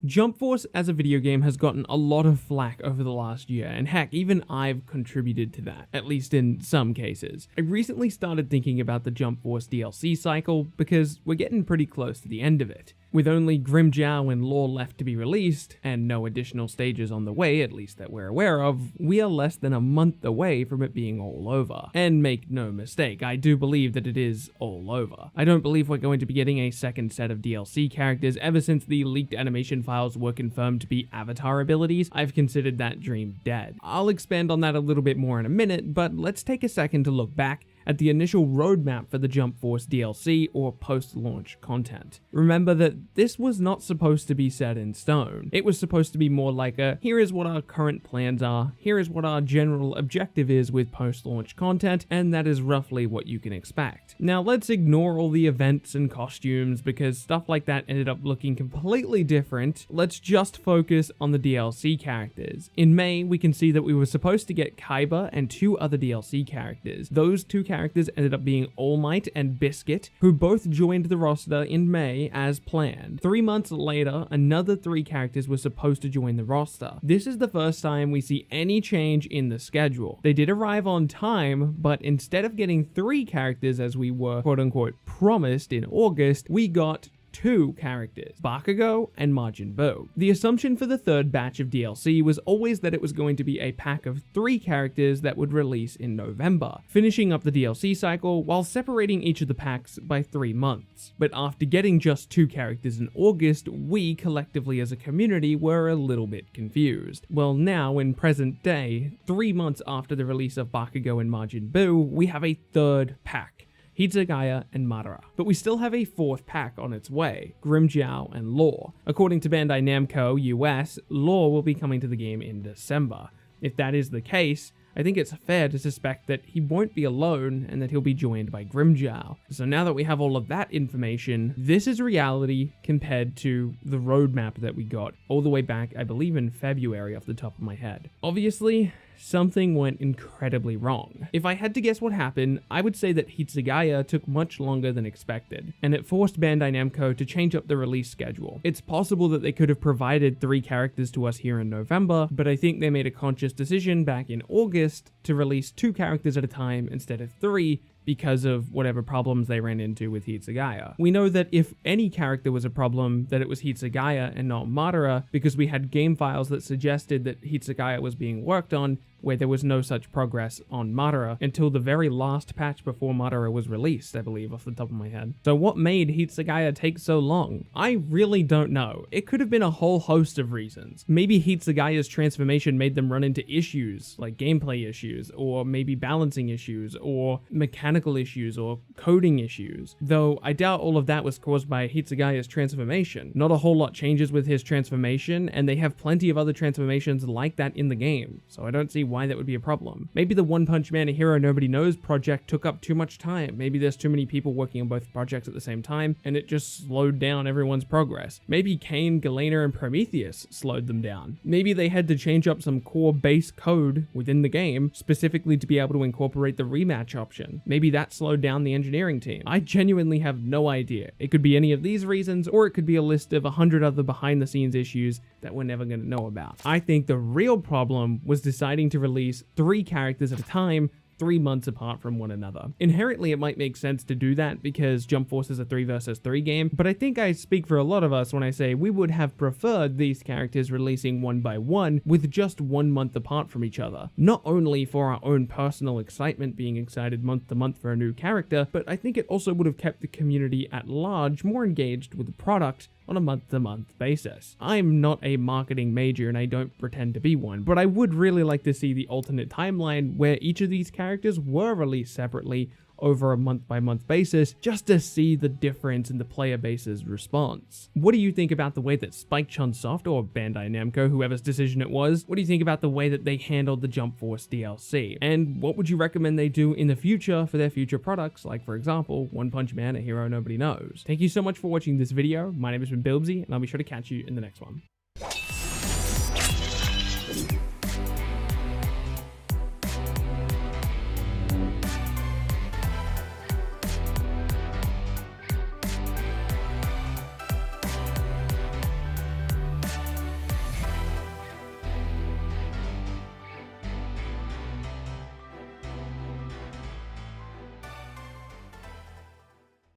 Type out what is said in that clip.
Jump Force as a video game has gotten a lot of flack over the last year, and heck, even I've contributed to that, at least in some cases. I recently started thinking about the Jump Force DLC cycle because we're getting pretty close to the end of it. With only Grimjow and Lore left to be released, and no additional stages on the way, at least that we're aware of, we are less than a month away from it being all over. And make no mistake, I do believe that it is all over. I don't believe we're going to be getting a second set of DLC characters ever since the leaked animation files were confirmed to be avatar abilities. I've considered that dream dead. I'll expand on that a little bit more in a minute, but let's take a second to look back at the initial roadmap for the Jump Force DLC or post-launch content. Remember that this was not supposed to be set in stone. It was supposed to be more like a, here is what our current plans are, here is what our general objective is with post-launch content, and that is roughly what you can expect. Now let's ignore all the events and costumes because stuff like that ended up looking completely different. Let's just focus on the DLC characters. In May, we can see that we were supposed to get Kaiba and 2 other DLC characters. Those 2 characters ended up being All Might and Biscuit, who both joined the roster in May as planned. 3 months later, another 3 characters were supposed to join the roster. This is the first time we see any change in the schedule. They did arrive on time, but instead of getting 3 characters as we were quote-unquote promised in August, we got 2 characters, Bakugo and Majin Buu. The assumption for the third batch of DLC was always that it was going to be a pack of 3 characters that would release in November, finishing up the DLC cycle while separating each of the packs by 3 months. But after getting just 2 characters in August, we collectively as a community were a little bit confused. Well, now in present day, 3 months after the release of Bakugo and Majin Buu, we have a third pack, Hitsugaya and Madara. But we still have a 4th pack on its way, Grimjow and Lore. According to Bandai Namco US, Lore will be coming to the game in December. If that is the case, I think it's fair to suspect that he won't be alone and that he'll be joined by Grimjow. So now that we have all of that information, this is reality compared to the roadmap that we got all the way back, I believe in February off the top of my head. Obviously, something went incredibly wrong. If I had to guess what happened, I would say that Hitsugaya took much longer than expected, and it forced Bandai Namco to change up the release schedule. It's possible that they could have provided 3 characters to us here in November, but I think they made a conscious decision back in August to release 2 characters at a time instead of 3, because of whatever problems they ran into with Hitsugaya. We know that if any character was a problem, that it was Hitsugaya and not Madara, because we had game files that suggested that Hitsugaya was being worked on, where there was no such progress on Madara until the very last patch before Madara was released, I believe, off the top of my head. So what made Hitsugaya take so long? I really don't know. It could have been a whole host of reasons. Maybe Hitsugaya's transformation made them run into issues, like gameplay issues, or maybe balancing issues, or mechanical issues, or coding issues. Though I doubt all of that was caused by Hitsugaya's transformation. Not a whole lot changes with his transformation, and they have plenty of other transformations like that in the game, so I don't see why that would be a problem. Maybe the One Punch Man, A Hero Nobody Knows project took up too much time. Maybe there's too many people working on both projects at the same time, and it just slowed down everyone's progress. Maybe Cain, Galena, and Prometheus slowed them down. Maybe they had to change up some core base code within the game, specifically to be able to incorporate the rematch option. Maybe that slowed down the engineering team. I genuinely have no idea. It could be any of these reasons, or it could be a list of 100 other behind-the-scenes issues that we're never going to know about. I think the real problem was deciding to release 3 characters at a time 3 months apart from one another. Inherently, it might make sense to do that because Jump Force is a 3 versus 3 game, but I think I speak for a lot of us when I say we would have preferred these characters releasing one by one with just 1 month apart from each other. Not only for our own personal excitement being excited month to month for a new character, but I think it also would have kept the community at large more engaged with the product on a month-to-month basis. I'm not a marketing major and I don't pretend to be one, but I would really like to see the alternate timeline where each of these characters were released separately over a month-by-month basis, just to see the difference in the player base's response. What do you think about the way that Spike Chunsoft, or Bandai Namco, whoever's decision it was, what do you think about the way that they handled the Jump Force DLC? And what would you recommend they do in the future for their future products, like for example, One Punch Man, A Hero Nobody Knows? Thank you so much for watching this video. My name has been BILBZY, and I'll be sure to catch you in the next one.